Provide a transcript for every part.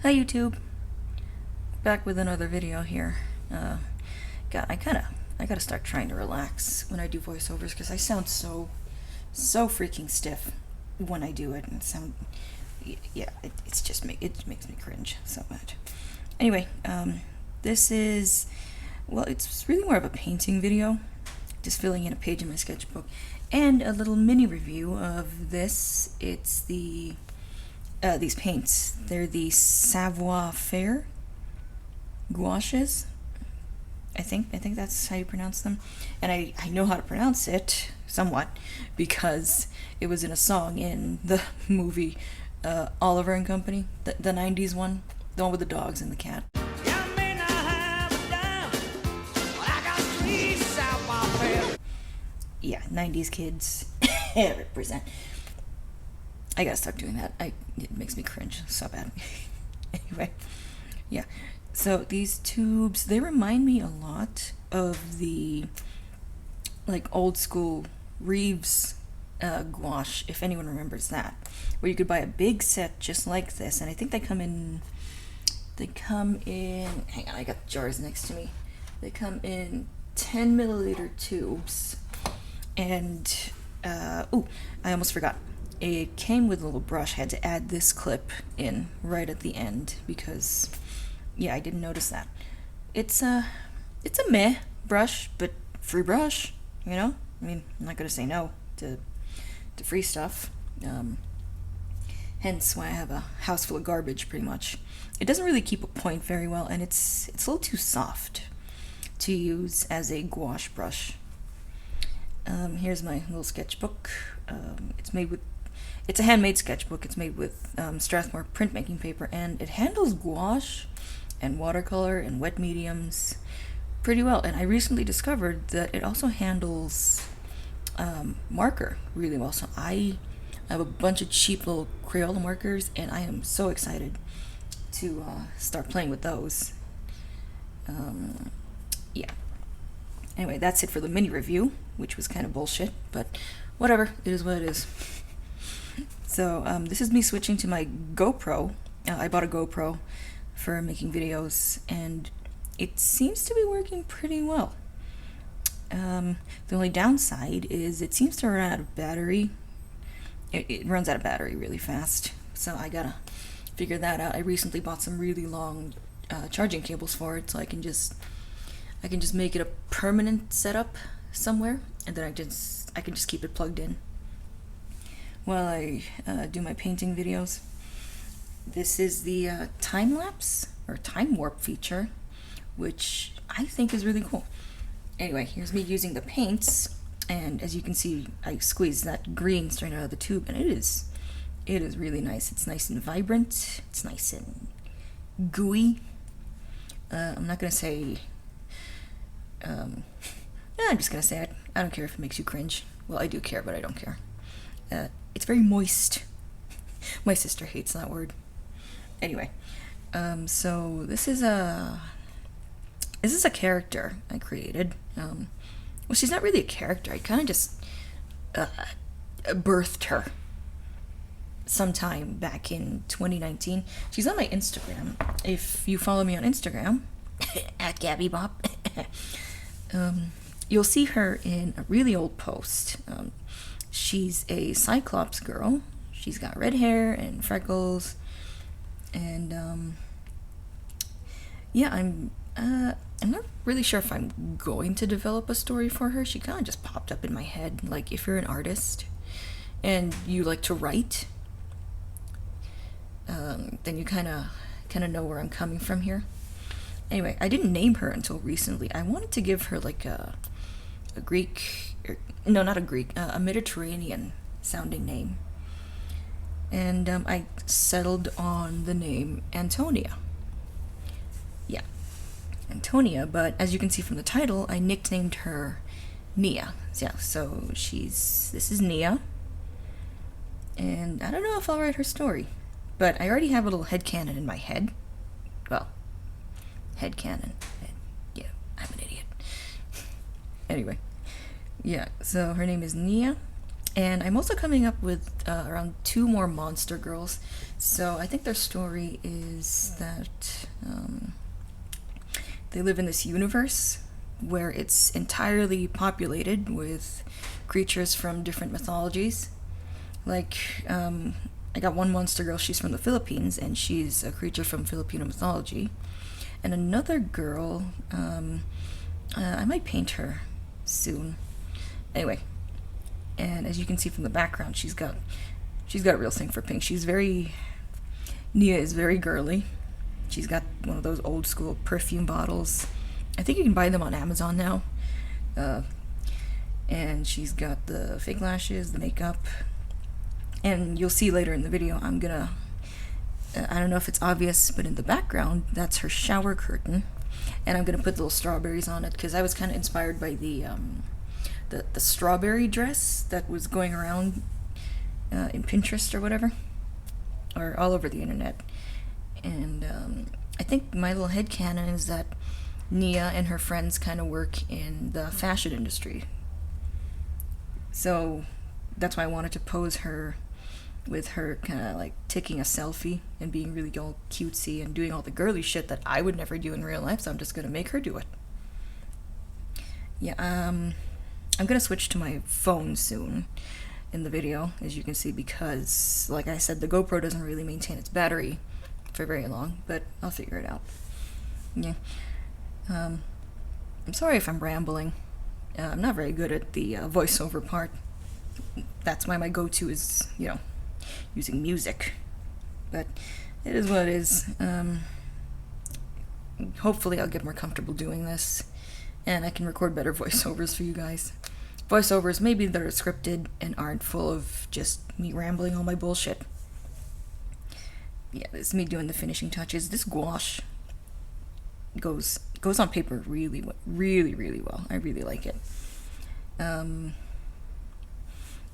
Hi YouTube, back with another video here. God, I gotta start trying to relax when I do voiceovers because I sound so freaking stiff when I do it, and it makes me cringe so much. Anyway, this is, well, it's really more of a painting video, just filling in a page in my sketchbook, and a little mini review of this. It's these paints. They're the savoir-faire gouaches. I think that's how you pronounce them. And I know how to pronounce it, somewhat, because it was in a song in the movie Oliver and Company, the 90s one, the one with the dogs and the cat. Yeah, 90s kids represent. I gotta stop doing that. It makes me cringe so bad. Anyway, yeah. So these tubes, they remind me a lot of the old school Reeves gouache, if anyone remembers that, where you could buy a big set just like this, and I think they come in. Hang on, I got jars next to me. They come in 10 milliliter tubes, and I almost forgot. It came with a little brush. I had to add this clip in right at the end because, yeah, I didn't notice that. It's a meh brush, but free brush, you know? I mean, I'm not gonna say no to free stuff. Hence why I have a house full of garbage, pretty much. It doesn't really keep a point very well, and it's a little too soft to use as a gouache brush. Here's my little sketchbook. It's a handmade sketchbook. It's made with Strathmore printmaking paper, and it handles gouache and watercolor and wet mediums pretty well. And I recently discovered that it also handles marker really well. So I have a bunch of cheap little Crayola markers, and I am so excited to start playing with those. Yeah. Anyway, that's it for the mini review, which was kind of bullshit, but whatever. It is what it is. So this is me switching to my GoPro. I bought a GoPro for making videos, and it seems to be working pretty well. The only downside is it seems to run out of battery. It runs out of battery really fast, so I gotta figure that out. I recently bought some really long charging cables for it, so I can just make it a permanent setup somewhere, and then I can just keep it plugged in while I do my painting videos. This is the time-lapse or time warp feature, which I think is really cool. Anyway, here's me using the paints, and as you can see, I squeeze that green straight out of the tube, and it is really nice. It's nice and vibrant. It's nice and gooey. I'm not gonna say. I'm just gonna say it. I don't care if it makes you cringe. Well, I do care, but I don't care. It's very moist. My sister hates that word. Anyway, so this is a character I created. Well, she's not really a character. I kind of just birthed her sometime back in 2019. She's on my Instagram. If you follow me on Instagram, at GabbyBop, you'll see her in a really old post. She's a Cyclops girl. She's got red hair and freckles, and yeah, I'm not really sure if I'm going to develop a story for her. She kind of just popped up in my head. Like, if you're an artist and you like to write, then you kind of know where I'm coming from here. Anyway, I didn't name her until recently. I wanted to give her like a Greek, no, not a Greek, a Mediterranean sounding name. And I settled on the name Antonia. Yeah, Antonia, but as you can see from the title, I nicknamed her Nia. Yeah, so this is Nia. And I don't know if I'll write her story, but I already have a little headcanon in my head. Well, headcanon. Yeah, I'm an idiot. Anyway, yeah, so her name is Nia, And I'm also coming up with around 2 more monster girls. So I think their story is that they live in this universe where it's entirely populated with creatures from different mythologies. Like, I got one monster girl, she's from the Philippines, and she's a creature from Filipino mythology. And another girl, I might paint her soon. Anyway, and as you can see from the background, she's got a real thing for pink. Nia is very girly. She's got one of those old school perfume bottles. I think you can buy them on Amazon now. And she's got the fake lashes, the makeup. And you'll see later in the video, I don't know if it's obvious, but in the background, that's her shower curtain. And I'm gonna put little strawberries on it, because I was kind of inspired by the strawberry dress that was going around in Pinterest or whatever, or all over the internet. And I think my little headcanon is that Nia and her friends kind of work in the fashion industry. So that's why I wanted to pose her with her kind of like taking a selfie and being really all cutesy and doing all the girly shit that I would never do in real life, so I'm just gonna make her do it. Yeah, I'm gonna switch to my phone soon in the video, as you can see, because like I said, the GoPro doesn't really maintain its battery for very long, but I'll figure it out. Yeah. I'm sorry if I'm rambling. I'm not very good at the voiceover part. That's why my go-to is, using music. But it is what it is. Hopefully I'll get more comfortable doing this, and I can record better voiceovers for you guys. Voiceovers, maybe that are scripted and aren't full of just me rambling all my bullshit. Yeah, this is me doing the finishing touches. This gouache goes on paper really well. I really like it.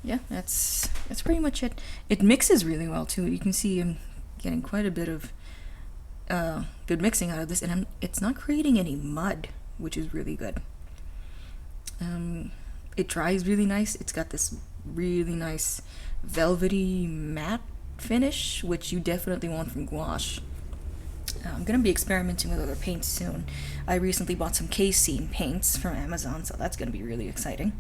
Yeah, that's pretty much it. It mixes really well too. You can see I'm getting quite a bit of good mixing out of this, and it's not creating any mud, which is really good. It dries really nice. It's got this really nice velvety matte finish, which you definitely want from gouache. I'm going to be experimenting with other paints soon. I recently bought some casein paints from Amazon, so that's going to be really exciting.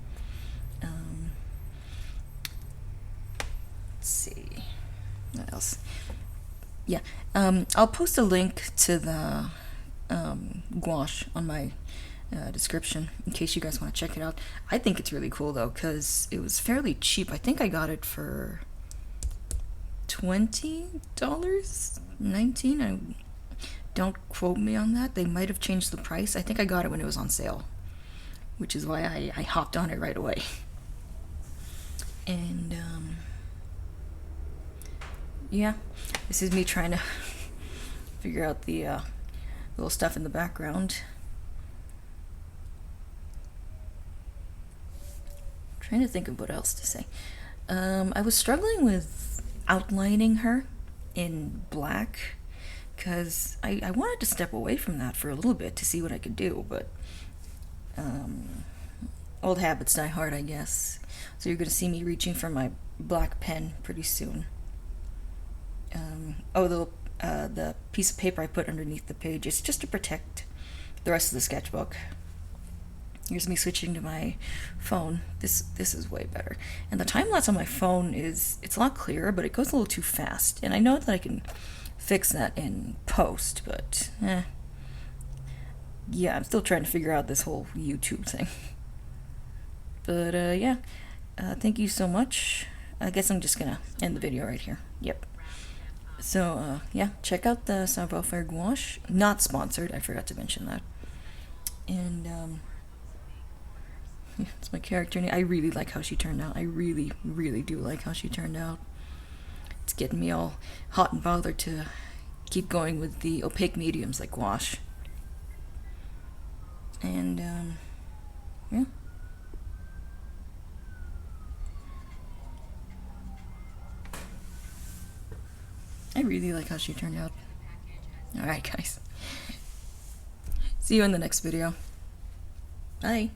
Let's see. What else? Yeah. I'll post a link to the gouache on my description in case you guys want to check it out. I think it's really cool though, because it was fairly cheap. I think I got it for $20, $19. Don't quote me on that. They might have changed the price. I think I got it when it was on sale, which is why I hopped on it right away. And yeah, this is me trying to figure out the little stuff in the background. Trying to think of what else to say. I was struggling with outlining her in black, because I wanted to step away from that for a little bit to see what I could do, but old habits die hard, I guess. So you're going to see me reaching for my black pen pretty soon. The piece of paper I put underneath the page is just to protect the rest of the sketchbook. Here's me switching to my phone. This is way better. And the time-lapse on my phone it's a lot clearer, but it goes a little too fast. And I know that I can fix that in post, but yeah, I'm still trying to figure out this whole YouTube thing. But yeah, thank you so much. I guess I'm just gonna end the video right here. Yep. So yeah, check out the Savoir-Faire gouache. Not sponsored, I forgot to mention that. And yeah, it's my character name. I really like how she turned out. I really do like how she turned out. It's getting me all hot and bothered to keep going with the opaque mediums like gouache. And yeah. I really like how she turned out. Alright guys. See you in the next video. Bye.